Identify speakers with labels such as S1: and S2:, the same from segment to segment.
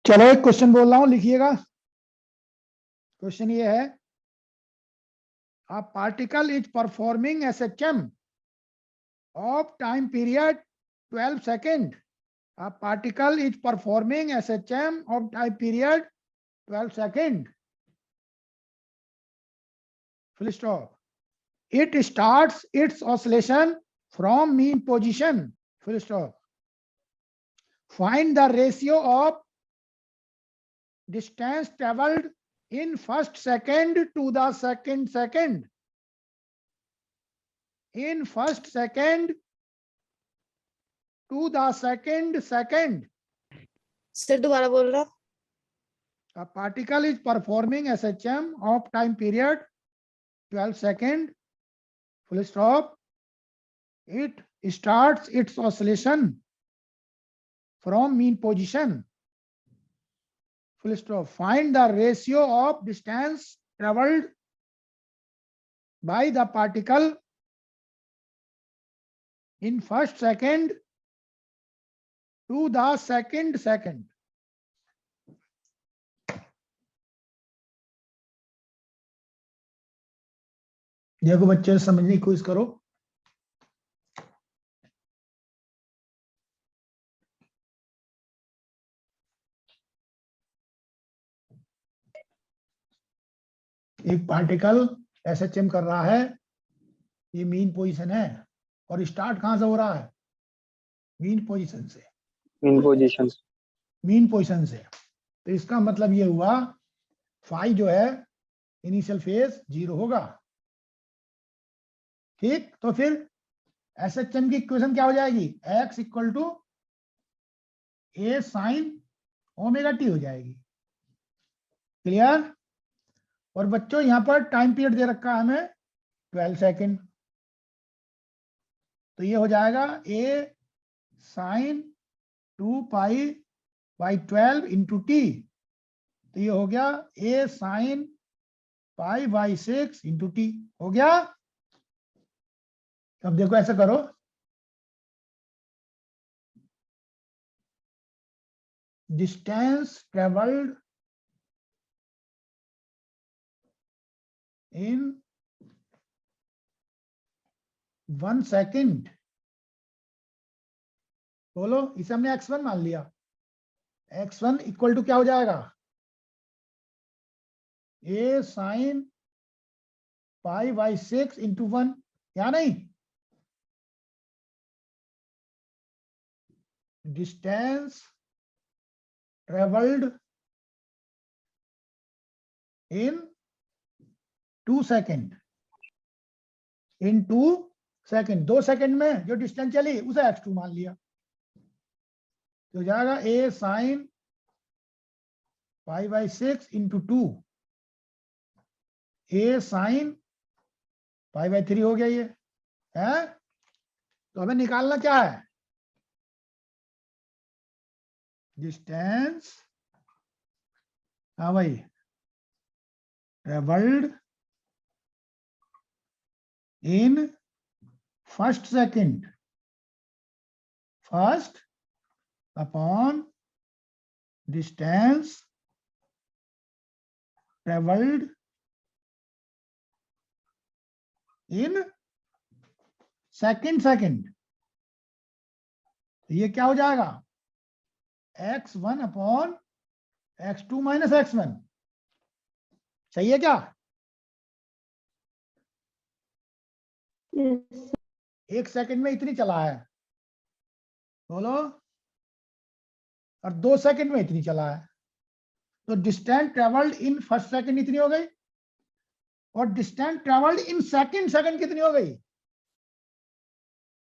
S1: चलो एक क्वेश्चन बोल रहा हूं, लिखिएगा। क्वेश्चन ये है, a particle is performing SHM of time period 12 seconds. A particle is performing SHM of time period 12 seconds. Full stop. It starts its oscillation from mean position. Full stop. Find the ratio of distance traveled in first second to the second. In first second to the second.
S2: Sir दोबारा बोल रहा।
S1: A particle is performing SHM of time period 12 seconds. Full stop. It starts its oscillation from mean position. Full stop. Find the ratio of distance traveled by the particle in first second to the second. देखो बच्चे, समझने की कोशिश करो। एक particle SHM कर रहा है, ये मीन पोजीशन है, और स्टार्ट कहां से हो रहा है? मीन पोजीशन से। मीन पोजीशन से। तो इसका मतलब ये हुआ फाई जो है इनिशियल फेज 0 होगा। ठीक, तो फिर एसएचएम की इक्वेशन क्या हो जाएगी? x equal to A sine omega T हो जाएगी। क्लियर? और बच्चों यहां पर टाइम पीरियड दे रखा है हमें 12 सेकेंड, तो ये हो जाएगा a sine 2 pi by 12 into T, तो ये हो गया a sine pi by 6 into T. हो गया? अब देखो ऐसा करो, डिस्टेंस ट्रेवल्ड इन 1 सेकेंड। बोलो, इसे हमने x1 मान लिया। x1 इक्वल टू क्या हो जाएगा? a sine pi by 6 into 1, या नहीं? Distance travelled in 2 second. In 2 second, 2 second में जो डिस्टेंस चली उसे x2 मान लिया, तो जाएगा a sine pi by 6 into 2, a sine pi by 3 हो गया ये है। तो हमें निकालना क्या है? डिस्टेंस, हाँ भाई, travelled in first second, first upon distance travelled in second. तो ये क्या हो जाएगा? x1 upon x2 minus x1। सही है क्या? एक सेकंड में इतनी चला है, बोलो, और 2 सेकंड में इतनी चला है, तो distance travelled in first second इतनी हो गई, और डिस्टेंस ट्रेवल्ड इन सेकंड कितनी हो गई?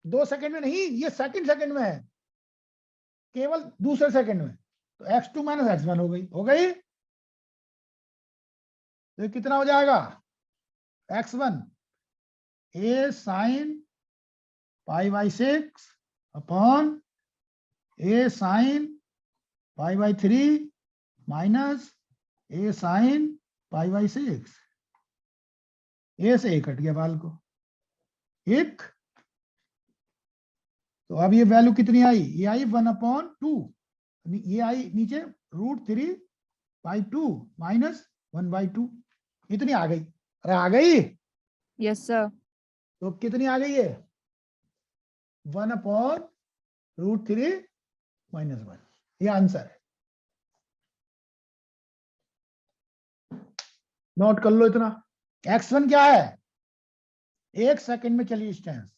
S1: 2 सेकंड में नहीं, ये सेकंड में है, केवल दूसरे सेकंड में, तो x2 माइनस x1 हो गई। तो कितना हो जाएगा? x1 a sine pi by 6 upon a sine pi by 3 minus a sine pi by 6। a से 1 कट गया बाल को, 1। तो अब ये वैल्यू कितनी आई? ये आई 1/2, ये आई नीचे √3/2 माइनस 1/2, इतनी आ गई। अरे आ गई?
S2: Yes sir.
S1: तो कितनी आ गई है? 1/√3 - 1, ये आंसर है। नोट कर लो इतना। x1 क्या है? 1 सेकंड में चली डिस्टेंस।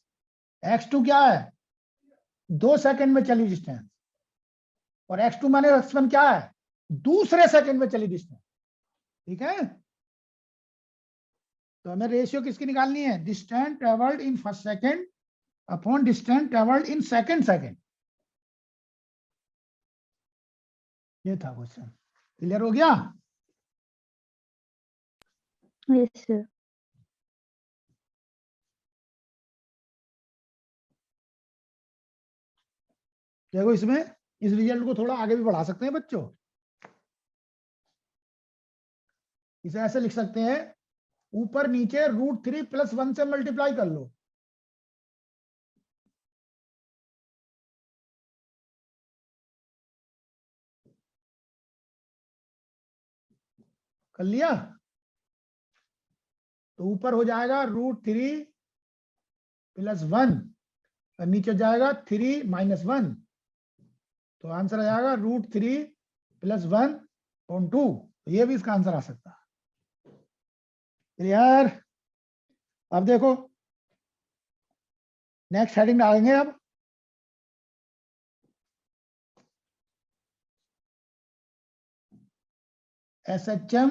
S1: x2 क्या है? 2 सेकंड में चली डिस्टेंस। और x2 माइनस x1 क्या है? दूसरे सेकंड में चली डिस्टेंस। ठीक है, तो हमें रेशियो किसकी निकालनी है? Distance travelled in first second upon distance travelled in second second. ये था क्वेश्चन। क्लियर हो गया?
S2: Yes sir.
S1: देखो इसमें इस रिजल्ट को थोड़ा आगे भी बढ़ा सकते हैं बच्चों। इसे ऐसे लिख सकते हैं, ऊपर नीचे √3 + 1 से मल्टीप्लाई कर लो। कर लिया? तो ऊपर हो जाएगा √3 + 1 और नीचे जाएगा 3 - 1, तो आंसर आ जाएगा √3 + 1/2। ये भी इसका आंसर आ सकता है। क्लियर? अब देखो नेक्स्ट हेडिंग डालेंगे अब। SHM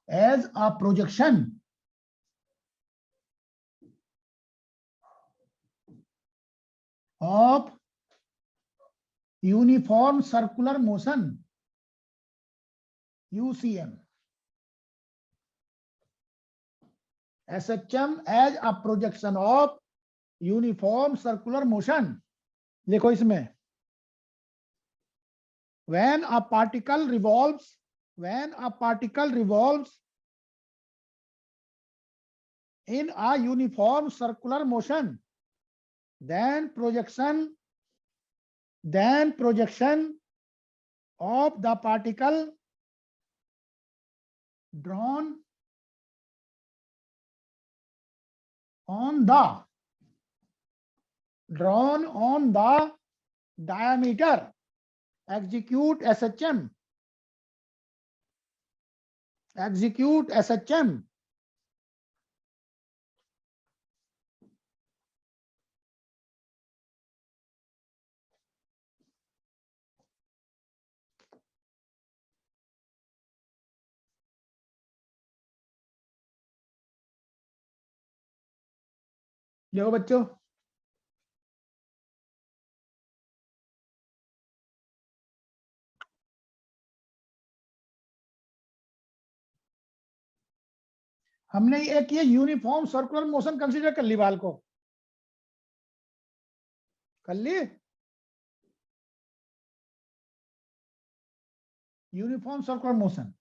S1: as a projection of uniform circular motion, UCM. SHM as a projection of uniform circular motion. देखो इसमें when a particle revolves in a uniform circular motion, then projection of the particle drawn on the diameter execute SHM. देखो बच्चों, हमने एक ये uniform circular motion consider कर ली, बाल को कर ली। यूनिफॉर्म सर्कुलर मोशन,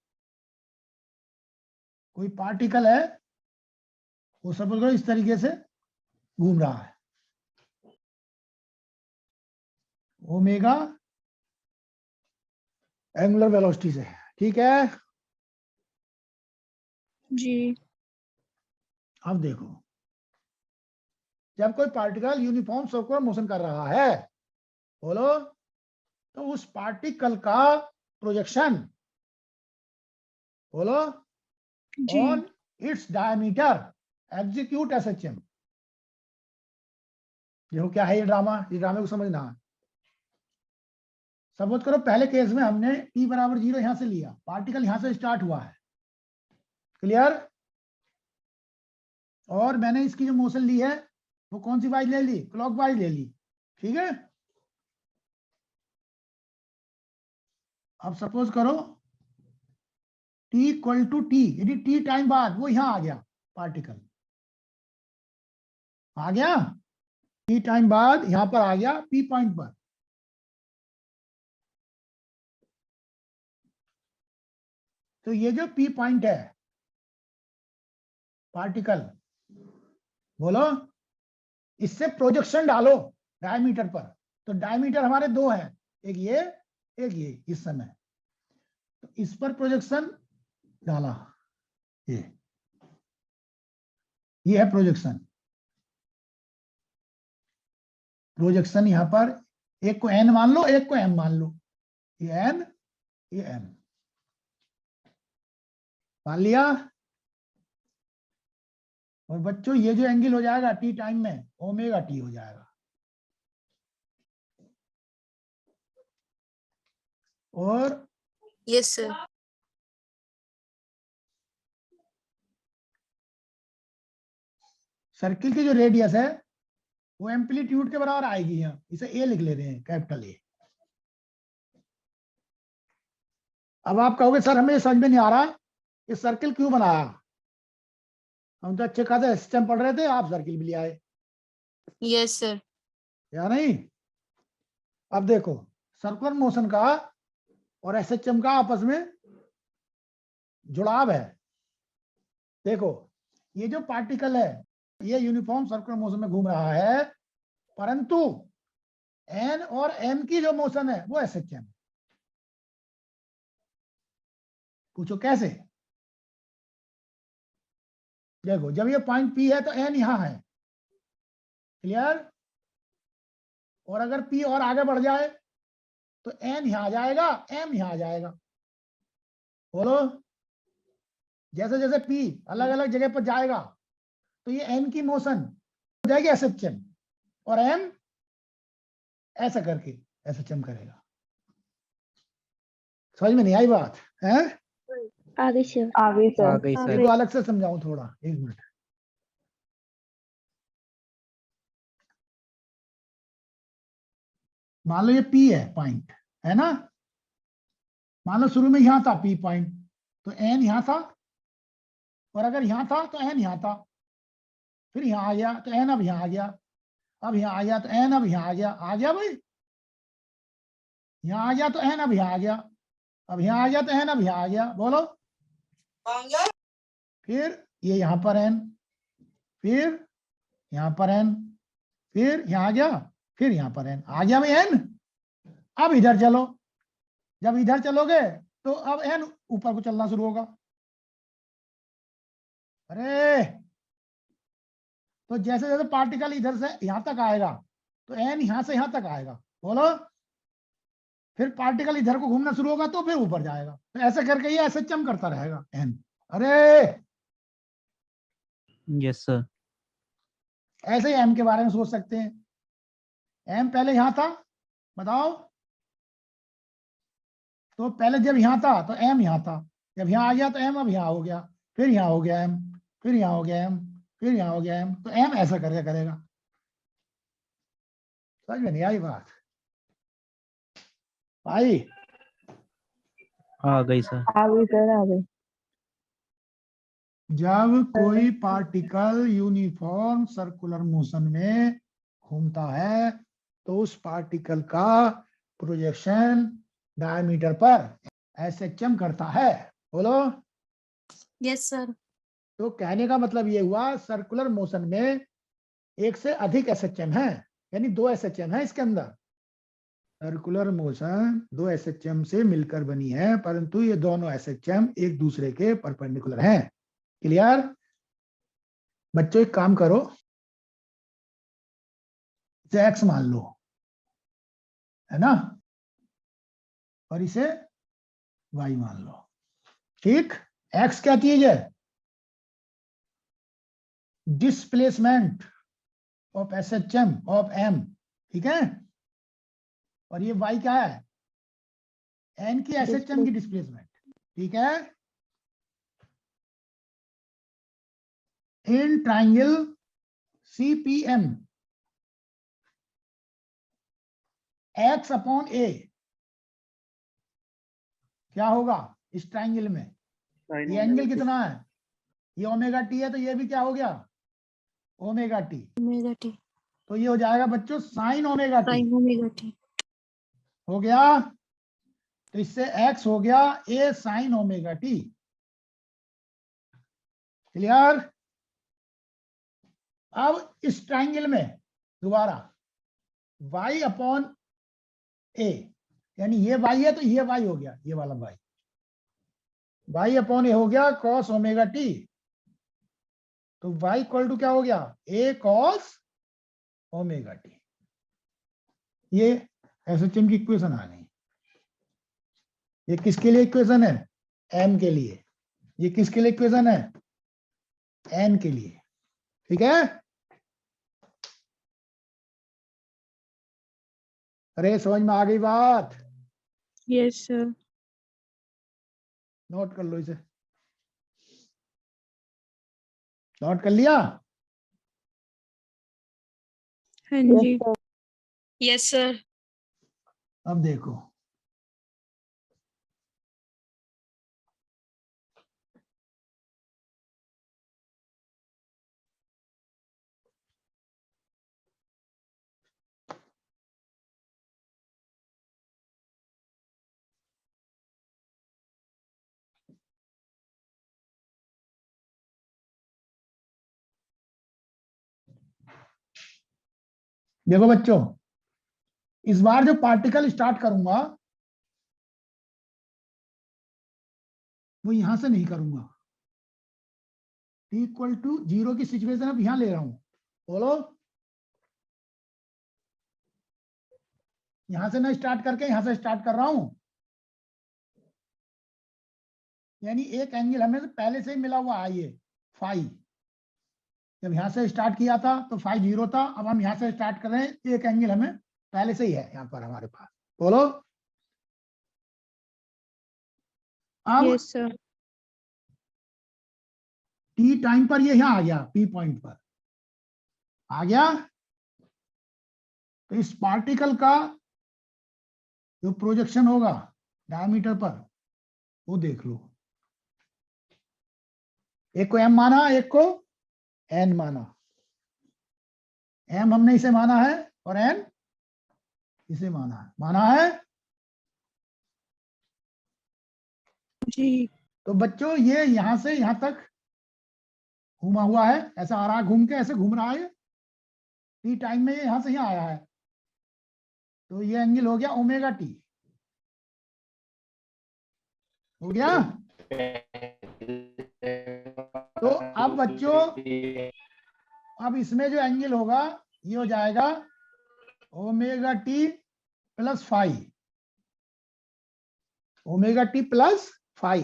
S1: कोई पार्टिकल है वो सपोज करो इस तरीके से घूम रहा है, ओमेगा एंगुलर वेलोसिटी से। ठीक है
S2: जी।
S1: अब देखो, जब कोई पार्टिकल यूनिफॉर्म सर्कुलर मोशन कर रहा है, बोलो, तो उस पार्टिकल का प्रोजेक्शन, बोलो, on its diameter execute SHM। देखो क्या है ये ड्रामा, ये ड्रामे को समझना। सपोज करो पहले केस में हमने t = 0 यहां से लिया, पार्टिकल यहां से स्टार्ट हुआ है। क्लियर? और मैंने इसकी जो मोशन ली है वो कौन सी वाइज ले ली? क्लॉकवाइज ले ली। ठीक है, अब सपोज करो t = t, यदि t टाइम बाद वो यहां आ गया, पार्टिकल आ गया, t टाइम बाद यहां पर आ गया p पॉइंट पर, तो ये जो p पॉइंट है पार्टिकल, बोलो, इससे प्रोजेक्शन डालो डायमीटर पर। तो डायमीटर हमारे दो हैं, एक ये एक ये इस समय, तो इस पर प्रोजेक्शन डाला, ये है प्रोजेक्शन। प्रोजेक्शन यहां पर एक को n मान लो, एक को m मान लो, ये n, ये m मान लिया। और बच्चों ये जो एंगल हो जाएगा t टाइम में ओमेगा t हो जाएगा। और
S3: यस सर।
S1: सर्किल की जो रेडियस है वो एम्पलीट्यूड के बराबर आएगी। यहाँ इसे ए लिख ले रहे हैं, कैपिटल ए। अब आप कहोगे सर हमें समझ में नहीं आ रहा ये सर्किल क्यों बनाया। हम तो अच्छे खासे सिस्टम पढ़ रहे थे, आप सर्किल भी ले आए,
S3: यस सर।
S1: या नहीं। अब देखो सर्कुलर मोशन का और एसएचएम का आपस में जुड़ाव है। देखो ये जो पार्टिकल है ये यूनिफॉर्म सर्कुलर मोशन में घूम रहा है, परंतु एन और एम की जो मोशन है वो एसएचएम। पूछो कैसे। देखो जब ये पॉइंट पी है तो एन यहां है, क्लियर। और अगर पी और आगे बढ़ जाए तो एन यहां आ जाएगा, एम यहां आ जाएगा। बोलो जैसे जैसे पी अलग अलग जगह पर जाएगा तो ये एन की मोशन हो जाएगी एसएचएम, और एम ऐसा करके एसएचएम करेगा। समझ में नहीं आई बात है।
S2: आगे सर।
S4: आगे
S2: आ
S4: सर।
S2: गई सर।
S1: इसको अलग से समझाऊं थोड़ा, एक मिनट। मान लो ये पी है पॉइंट, है ना। मान लो शुरू में यहां था पी पॉइंट, तो एन यहां था, और अगर यहां था तो एन यहां था, फिर यहां आ गया तो एन अब यहां आ गया, अब यहां आ गया तो एन अब यहां आ गया भाई। यहां आ गया तो एन अब यहां आ गया, अब यहां आ गया तो एन अब यहां आ गया। बोलो फिर ये यहां पर एन, फिर यहां पर एन, फिर यहां आ गया, फिर यहां पर एन आ गया भाई एन। अब इधर चलो, जब इधर चलोगे तो अब एन ऊपर को चलना शुरू होगा। अरे तो जैसे जैसे पार्टिकल इधर से यहां तक आएगा तो एन यहां से यहां तक आएगा। बोलो फिर पार्टिकल इधर को घूमना शुरू होगा तो फिर ऊपर जाएगा। तो ऐसे करके ये एसएचएम करता रहेगा एन। अरे
S4: यस सर।
S1: ऐसे ही एम के बारे में सोच सकते हैं। एम पहले यहां था, बताओ। तो पहले जब यहां था तो एम यहां था, जब यहां आ गया तो एम अब यहां हो गया, फिर यहां हो गया एम, फिर यहां हो गया एम, फिर यहां हो गया एम। तो एम ऐसा करके करेगा। समझ में नहीं आई बात भाई।
S4: आ गई सर।
S2: आ गई सर। आ गई।
S1: जब कोई पार्टिकल यूनिफॉर्म सर्कुलर मोशन में घूमता है तो उस पार्टिकल का प्रोजेक्शन डायमीटर पर एसएचएम करता है। बोलो
S3: यस सर।
S1: तो कहने का मतलब ये हुआ सर्कुलर मोशन में एक से अधिक एसएचएम है, यानी 2 एसएचएम है इसके अंदर। सर्कुलर मोशन 2 एसएचएम से मिलकर बनी है, परंतु ये दोनों एसएचएम एक दूसरे के परपेंडिकुलर हैं। क्लियर। बच्चों एक काम करो, इसे एक्स मान लो, है ना, और इसे वाई मान लो। ठीक। एक्स क्या चीज है, displacement of SHM of M, ठीक है। और ये वाई क्या है, एन की एसएचएम की डिस्प्लेसमेंट, ठीक है। In triangle CPM x upon a क्या होगा इस ट्राइंगल में। ये एंगल कितना है, ये ओमेगा टी है, तो ये भी क्या हो गया ओमेगा टी।
S3: Omega T.
S1: तो ये हो जाएगा बच्चों sign omega T.
S3: Sign omega T.
S1: हो गया। तो इससे x हो गया a sign omega T. Clear. अब इस ट्राइंगल में दोबारा y अपॉन a यानी ये y है तो ये y हो गया, ये वाला y अपॉन ए हो गया cos ओमेगा टी। तो y इक्वल टू क्या हो गया, a cos ओमेगा टी। ये एसएचएम की इक्वेशन आ गई। ये किसके लिए इक्वेशन है, m के लिए। ये किसके लिए इक्वेशन है, n के लिए। ठीक है, अरे समझ में आ गई बात,
S2: यस सर।
S1: नोट कर लो इसे, नोट कर लिया।
S2: हाँ जी।
S3: Yes, sir.
S1: अब देखो, देखो बच्चों, इस बार जो पार्टिकल स्टार्ट करूंगा वो यहां से नहीं करूंगा। t इक्वल टू 0 की सिचुएशन अब यहां ले रहा हूं, बोलो। यहां से ना स्टार्ट करके यहां से स्टार्ट कर रहा हूं, यानी एक एंगल हमें पहले से ही मिला हुआ है, ये फाई। जब यहां से स्टार्ट किया था तो फाई 0 था, अब हम यहां से स्टार्ट कर रहे हैं, एक एंगल हमें पहले से ही है यहाँ पर हमारे पास, बोलो। अब
S2: यस सर।
S1: टी टाइम पर ये यहाँ आ गया, पी पॉइंट पर आ गया। तो इस पार्टिकल का जो प्रोजेक्शन होगा डायमीटर पर, वो देख लो। एक को m माना, एक को n माना। m हमने इसे माना है और n इसे माना है।
S2: जी।
S1: तो बच्चों ये यहां से यहां तक घूमा हुआ है, ऐसा आ रहा है, घूम के ऐसे घूम रहा है। टी टाइम में ये यहां से यहाँ आया है, तो ये एंगल हो गया ओमेगा टी, हो गया। तो अब बच्चों, अब इसमें जो एंगल होगा ये हो जाएगा omega T plus phi, omega T plus phi.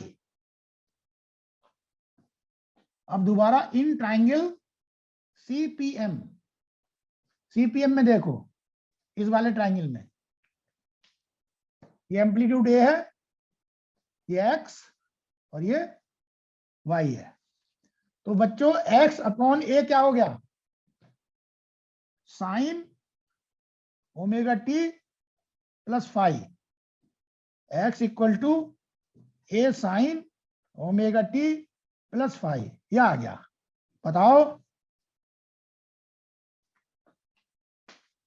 S1: अब दोबारा इन ट्राइंगल सीपीएम, सीपीएम में देखो, इस वाले ट्राइंगल में ये एम्पलीट्यूड ए है, ये एक्स और ये वाई है। तो बच्चों एक्स अपॉन ए क्या हो गया, sine omega T plus phi. X equal to A sine omega T plus phi, यह आ गया। बताओ,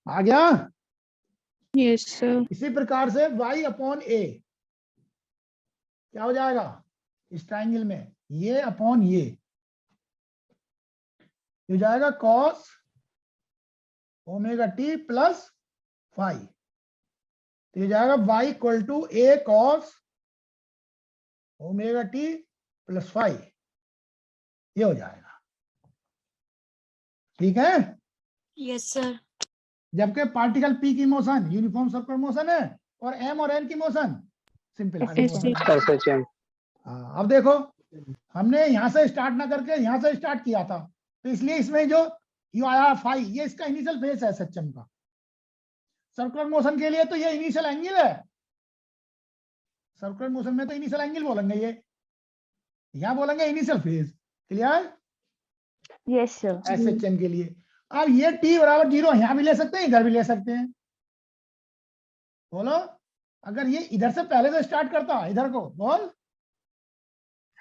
S1: आ गया।
S2: Yes sir.
S1: इसी प्रकार से y अपॉन ए क्या हो जाएगा इस ट्राइंगल में, ये अपॉन ये हो जाएगा cos omega T plus phi. तो ये जाएगा y equal to A cos omega T plus phi, ये हो जाएगा। ठीक है,
S3: Yes, sir.
S1: जबकि पार्टिकल p की मोशन यूनिफॉर्म सर्कुलर मोशन है और m और n की मोशन सिंपल मोशन। हाँ, अब देखो, हमने यहां से स्टार्ट ना करके यहां से स्टार्ट किया था, तो इसलिए इसमें जो यू आया फाई, ये इसका इनिशियल फेज है सच्चम का। सर्कुलर मोशन के लिए तो ये इनिशियल एंगल है, सर्कुलर मोशन में तो इनिशियल एंगल बोलेंगे, ये यहां बोलेंगे initial phase. Clear?
S2: Yes sir.
S1: SHM के लिए। अब ये t बराबर 0 यहां भी ले सकते हैं, इधर भी ले सकते हैं, बोलो। अगर ये इधर से पहले से स्टार्ट करता इधर को, बोल,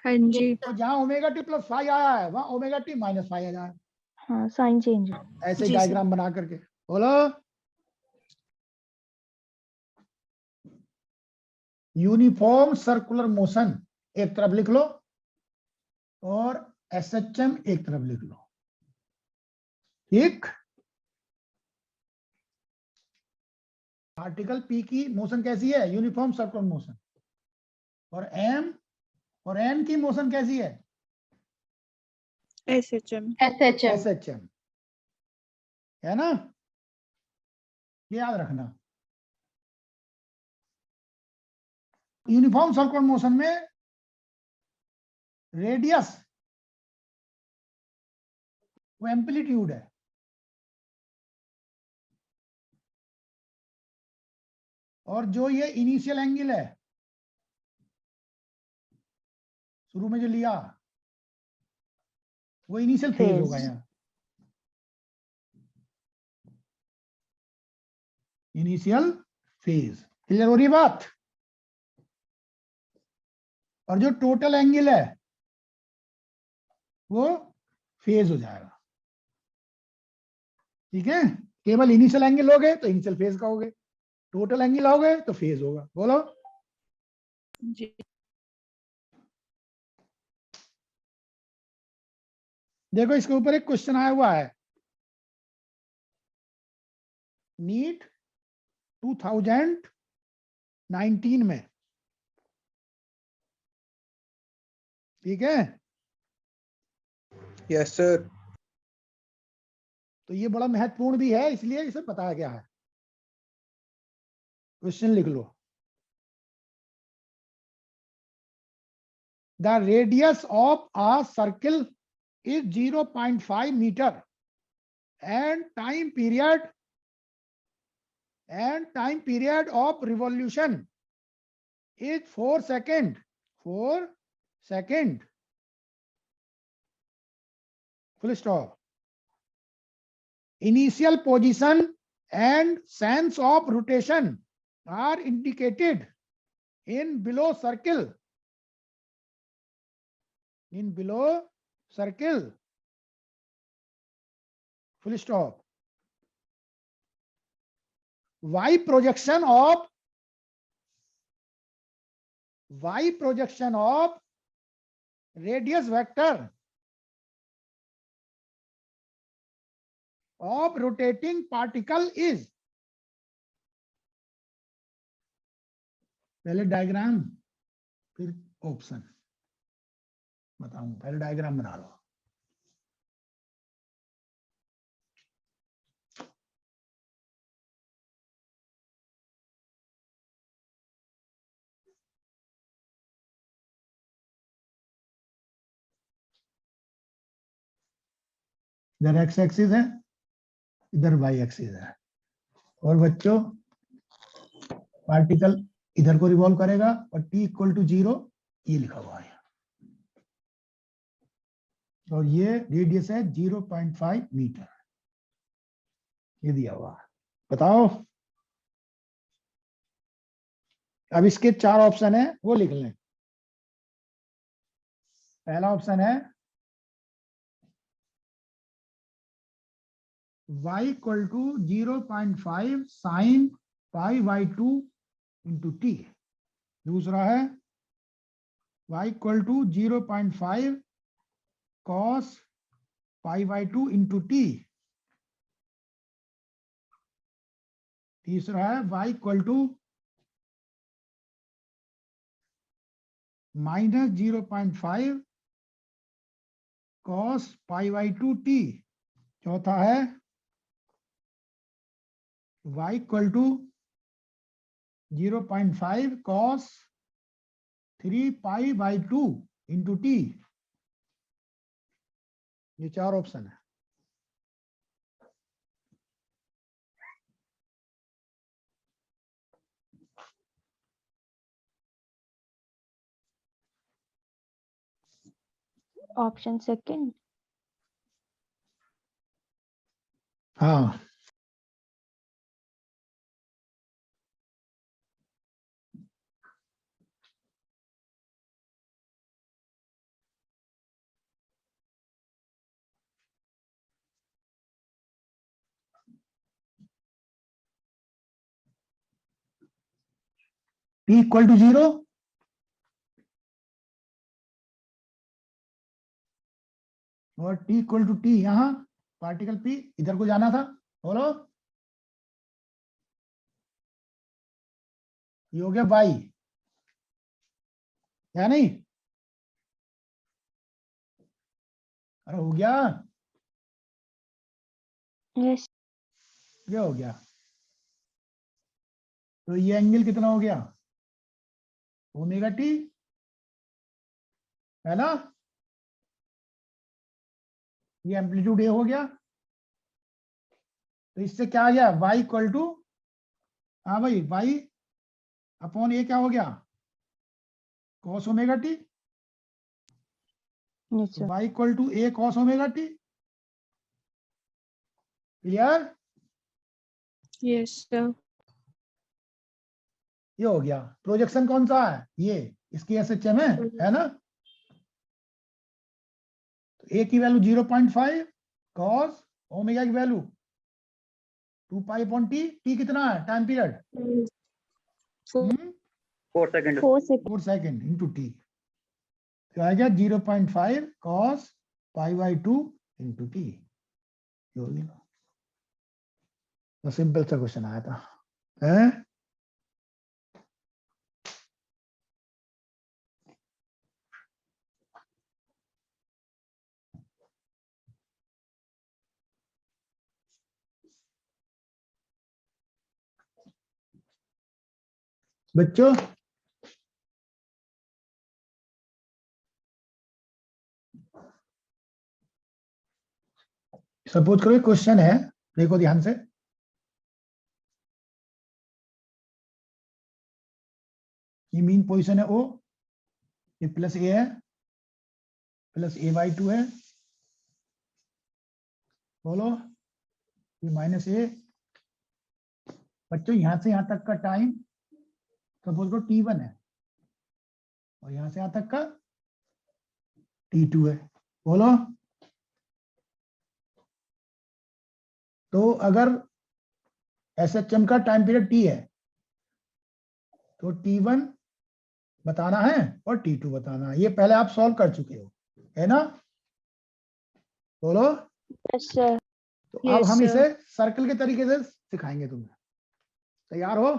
S2: हाँ जी।
S1: तो जहां ओमेगा टी प्लस फाइव आया है वहां ओमेगा टी माइनस फाइव आ जाए,
S2: हाँ, साइन चेंज।
S1: ऐसे
S3: जी,
S1: डायग्राम बना करके, बोलो। यूनिफॉर्म सर्कुलर मोशन एक तरफ लिख लो और एसएचएम एक तरफ लिख लो, ठीक। पार्टिकल पी की मोशन कैसी है? Uniform circular motion. और एम और एन की मोशन कैसी है?
S2: SHM.
S1: SHM, है ना? ये याद रखना। यूनिफॉर्म सर्कुलर मोशन में रेडियस वो एम्पलीट्यूड है, और जो ये इनिशियल एंगल है शुरू में जो लिया वो इनिशियल फेज
S2: Phase.
S1: होगा यहाँ, इनिशियल फेज। क्लियर हो रही है बात? और जो टोटल एंगल है वो फेज हो जाएगा। ठीक है, केवल इनिशियल एंगल लोगे तो इनिशियल फेज का होगे, टोटल एंगल लोगे तो फेज होगा। बोलो।
S2: जी.
S1: देखो इसके ऊपर एक क्वेश्चन आया हुआ है, नीट 2019 में। ठीक है,
S4: यस सर।
S1: तो ये बड़ा महत्वपूर्ण भी है, इसलिए इसे बताया गया है। क्वेश्चन लिख लो। The radius of a circle is 0.5 meter and time period of revolution is 4 second. 4 second. Full stop. Initial position and sense of rotation are indicated in below circle. In below circle. Full stop. Y projection of radius vector of rotating particle is, पहले diagram फिर option बताऊं। पहले diagram बना लो। इधर x axis है, इधर Y axis है, और बच्चों पार्टिकल इधर को रिवॉल्व करेगा और t इक्वल टू 0 ये लिखा हुआ है, और ये रेडियस है 0.5 मीटर, ये दिया हुआ है। बताओ। अब इसके 4 ऑप्शन है, वो लिख लें। पहला ऑप्शन है y equal to 0.5 sine pi by 2 into T. दूसरा है y equal to 0.5 cos pi by 2 into T. तीसरा है y equal to minus 0.5 cos pi by 2 T. चौथा है y equal to 0.5 cos 3 pi by 2 into T. ये 4 option है।
S2: Option second.
S1: हाँ, t equal to 0 और t इक्वल टू टी। यहाँ particle p इधर को जाना था। बोलो। ये हो गया वाई, या नहीं? अरे हो गया,
S2: यस
S1: ये हो गया। तो ये एंगल कितना हो गया? ओमेगा टी, है ना? ये एम्पलीट्यूड ए हो गया। तो इससे क्या आ गया? y इक्वल टू, हाँ भाई, y अपॉन ए क्या हो गया? cos omega T.
S2: Yes sir.
S1: y equal to A cos omega T. Clear?
S3: Yes, sir.
S1: ये हो गया। प्रोजेक्शन कौन सा है? ये इसकी एसएचएम है ना? तो ए की वैल्यू 0.5, cos ओमेगा की value 2 pi upon T. T कितना है time period?
S4: 4 second.
S2: 4 second.
S1: 4 second into T. तो आ गया 0.5 cos pi by 2 into T. हो गया। तो सिंपल सा क्वेश्चन आया था, है? बच्चों सपोज करो क्वेश्चन है, देखो ध्यान से। ये मीन पोजीशन है ओ, ये प्लस ए है, प्लस ए बाई 2 है, बोलो, ये माइनस ए। बच्चों यहां से यहां तक का टाइम सपोज करो T1 है, और यहां से यहां तक का T2 है, बोलो। तो अगर एसएचएम का टाइम पीरियड T है, तो T1 बताना है और T2 बताना है। ये पहले आप सॉल्व कर चुके हो, है ना? बोलो।
S2: Yes sir.
S1: तो अब
S3: Yes,
S1: हम
S3: sir.
S1: इसे सर्कल के तरीके से सिखाएंगे तुम्हें। तैयार हो?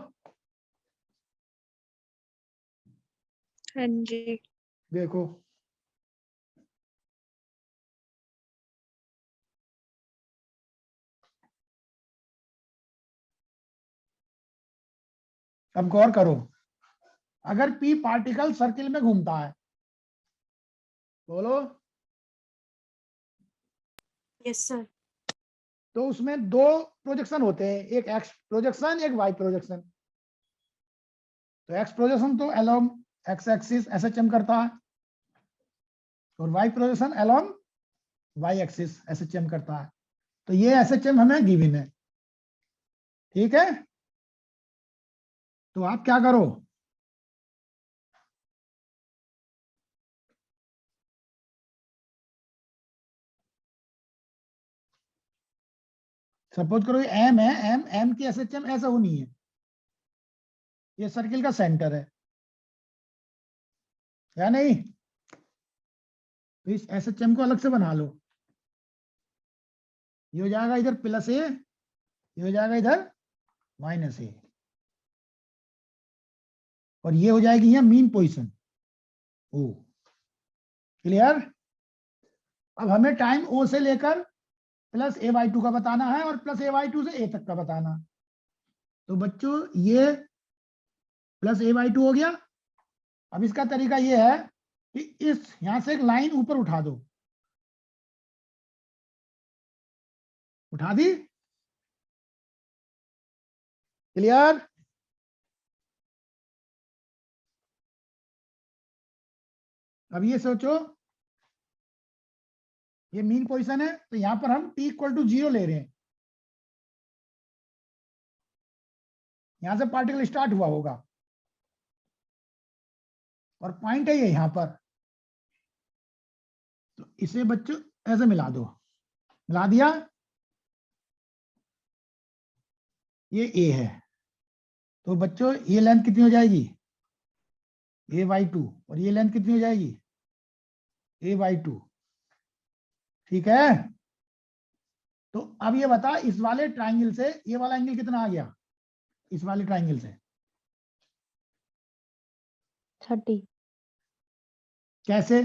S3: हाँ जी.
S1: देखो, अब गौर करो, अगर P पार्टिकल सर्किल में घूमता है, बोलो,
S3: Yes, sir.
S1: तो उसमें दो प्रोजेक्शन होते हैं, एक एक्स प्रोजेक्शन, एक वाई प्रोजेक्शन। तो एक्स प्रोजेक्शन तो अलोंग एक्स एक्सिस एसएचएम करता है, और Y projection along Y axis SHM करता है। तो ये एसएचएम हमें गिवन है, ठीक है? तो आप क्या करो, सपोज करो ये एम है, एम की एसएचएम ऐसा होनी है, ये सर्किल का सेंटर है, या नहीं? तो इस एसएचएम को अलग से बना लो। ये हो जाएगा इधर प्लस ए, ये हो जाएगा इधर माइनस ए, और ये हो जाएगी यहाँ मीन पोजीशन ओ। क्लियर? अब हमें टाइम ओ से लेकर प्लस ए बाई 2 का बताना है, और प्लस ए बाई 2 से ए तक का बताना। तो बच्चों ये प्लस ए बाई 2 हो गया। अब इसका तरीका ये है कि इस यहां से एक लाइन ऊपर उठा दो, उठा दी? क्लियर? अब ये सोचो, ये मीन पोजीशन है, तो यहां पर हम t इक्वल टू 0 ले रहे हैं। यहां से पार्टिकल स्टार्ट हुआ होगा, और पॉइंट है ये यहां पर। तो इसे बच्चों ऐसे मिला दो, मिला दिया, ये ए है। तो बच्चों ये लेंथ कितनी हो जाएगी? ए बाई 2, और ये लेंथ कितनी हो जाएगी? ए बाई 2, ठीक है? तो अब ये बता, इस वाले ट्राइंगल से ये वाला एंगल कितना आ गया? इस वाले ट्राइंगल से
S2: 30
S1: कैसे?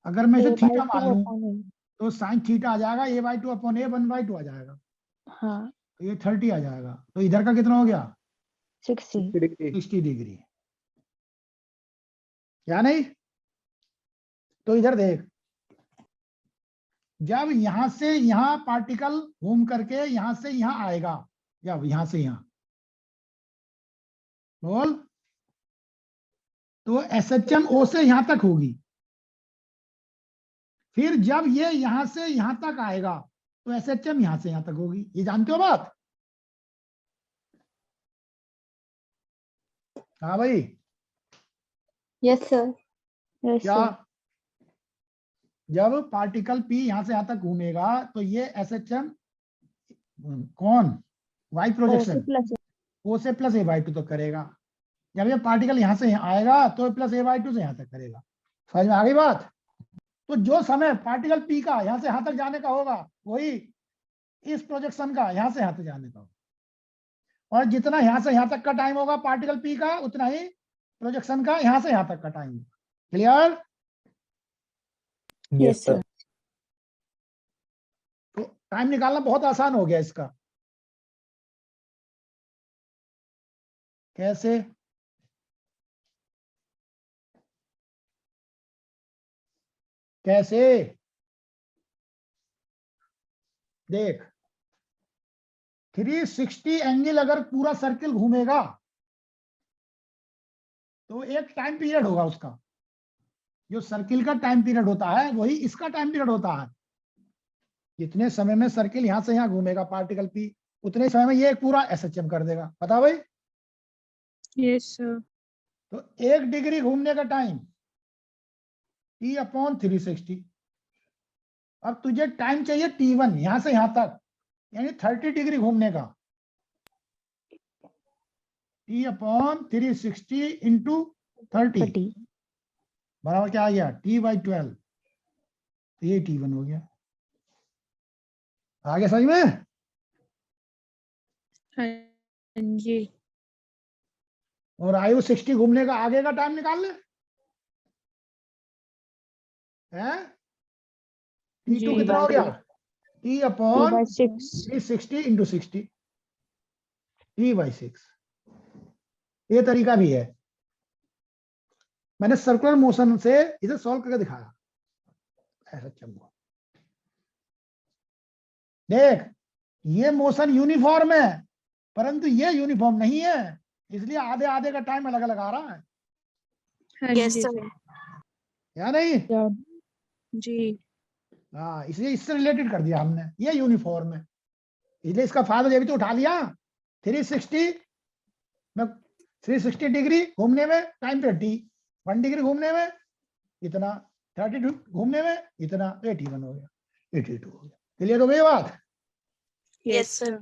S1: अगर मैं इसे
S2: A
S1: थीटा
S2: by
S1: मान
S2: 2
S1: लूं
S2: upon A।
S1: तो साइन थीटा आ जाएगा a/2 अपॉन a 1/2 आ जाएगा,
S2: हाँ
S1: तो ये 30 आ जाएगा। तो इधर का कितना हो गया?
S2: 60
S1: 60 डिग्री, क्या नहीं? तो इधर देख, जब यहां से यहां पार्टिकल घूम करके यहां से यहां आएगा, जब यहां से यहां बोल, तो SHM O से यहां तक होगी। फिर जब ये यहां से यहां तक आएगा तो SHM यहां से यहां तक होगी। ये जानते हो बात? हाँ भाई,
S2: यस सर। यस
S1: क्या?
S2: सर।
S1: जब पार्टिकल P यहां से यहां तक घूमेगा तो ये SHM कौन y
S2: O से
S1: प्रोजेक्शन
S2: प्लस
S1: O से प्लस a/2 तक करेगा। जब ये पार्टिकल यहां से यहां आएगा तो प्लस a/2 से यहां तक करेगा। समझ में आ गई बात? तो जो समय पार्टिकल P का यहां से यहां तक जाने का होगा वही इस प्रोजेक्शन का यहां से यहां तक जाने का होगा, और जितना यहां से यहां तक का टाइम होगा पार्टिकल P का, उतना ही प्रोजेक्शन का यहां से यहां तक का टाइम होगा। क्लियर?
S2: Yes sir.
S1: तो टाइम निकालना बहुत आसान हो गया इसका। कैसे? कैसे? देख, 360 एंगल अगर पूरा सर्किल घूमेगा तो एक टाइम पीरियड होगा उसका। जो सर्किल का टाइम पीरियड होता है वही इसका टाइम पीरियड होता है। जितने समय में सर्किल यहां से यहां घूमेगा पार्टिकल P, उतने समय में ये एक पूरा SHM कर देगा। पता भाई?
S3: Yes, sir.
S1: तो 1 डिग्री घूमने का टाइम T/360। अब तुझे टाइम चाहिए T1 यहां से यहां तक, यानी 30 डिग्री घूमने का। T/360 इंटू 30
S2: 30
S1: बराबर क्या आ गया? T/12। तो ये T1 हो गया। आगे समझ में?
S3: हाँ जी।
S1: और आयु 60 घूमने का आगे का टाइम निकाल ले हैं। T2
S3: जी।
S1: कितना हो गया?
S2: T
S1: T/360
S2: by 6।
S1: Into 60 T/6। ये तरीका भी है, मैंने सर्कुलर मोशन से इसे सॉल्व करके दिखाया। ऐसा चंगो देख, ये मोशन यूनिफॉर्म है परंतु ये यूनिफॉर्म नहीं है, इसलिए आधे आधे का टाइम अलग अलग आ रहा है।
S3: हाँ Yes, जी sir. sir.
S1: या नहीं?
S3: जी।
S1: हाँ, इसलिए इससे रिलेटेड कर दिया हमने, ये यूनिफॉर्म है, इसलिए इसका फायदा ये भी तो उठा लिया। 360 में 360 डिग्री घूमने में टाइम 30, 1 डिग्री घूमने में इतना, 30 घूमने में इतना, 81 हो गया, 82 हो गया। क्लियर हो गई बात?
S3: Yes, sir.